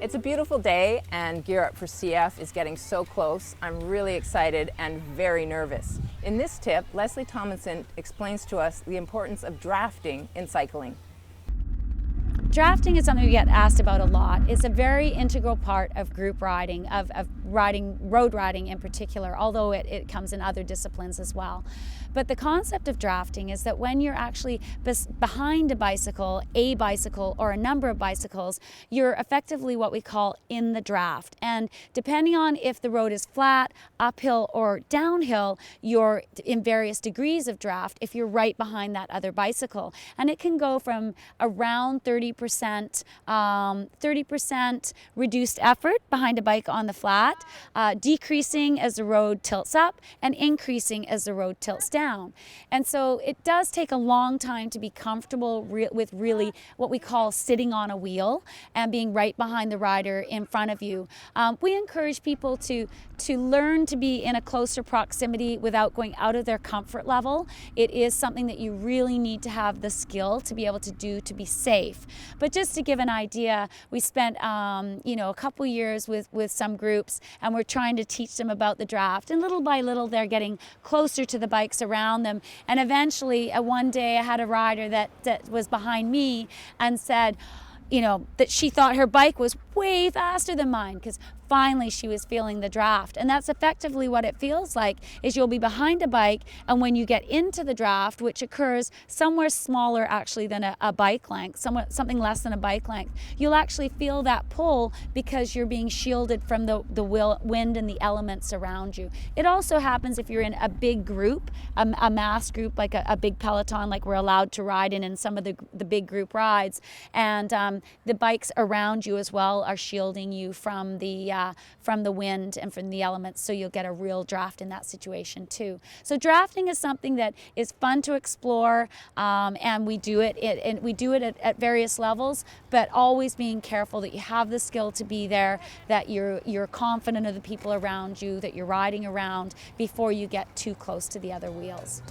It's a beautiful day and Gear Up for CF is getting so close. I'm really excited and very nervous. In this tip, Leslie Tomlinson explains to us the importance of drafting in cycling. Drafting is something we get asked about a lot. It's a very integral part of group riding, of riding, road riding in particular, although it comes in other disciplines as well. But the concept of drafting is that when you're actually behind a bicycle, or a number of bicycles, you're effectively what we call in the draft. And depending on if the road is flat, uphill, or downhill, you're in various degrees of draft if you're right behind that other bicycle. And it can go from around 30% reduced effort behind a bike on the flat, decreasing as the road tilts up and increasing as the road tilts down. And so it does take a long time to be comfortable with really what we call sitting on a wheel and being right behind the rider in front of you. We encourage people to learn to be in a closer proximity without going out of their comfort level. It is something that you really need to have the skill to be able to do to be safe. But just to give an idea, we spent a couple years with some groups, and we're trying to teach them about the draft, and little by little they're getting closer to the bikes around them. And eventually one day I had a rider that was behind me and said that she thought her bike was way faster than mine, because finally she was feeling the draft. And that's effectively what it feels like, is you'll be behind a bike, and when you get into the draft, which occurs somewhere smaller actually than a bike length, something less than a bike length, you'll actually feel that pull because you're being shielded from the wind and the elements around you. It also happens if you're in a big group, a mass group, like a big peloton like we're allowed to ride in some of the big group rides, and the bikes around you as well are shielding you from the wind and from the elements, so you'll get a real draft in that situation too. So drafting is something that is fun to explore, and we do it at various levels, but always being careful that you have the skill to be there, that you're confident of the people around you that you're riding around before you get too close to the other wheels.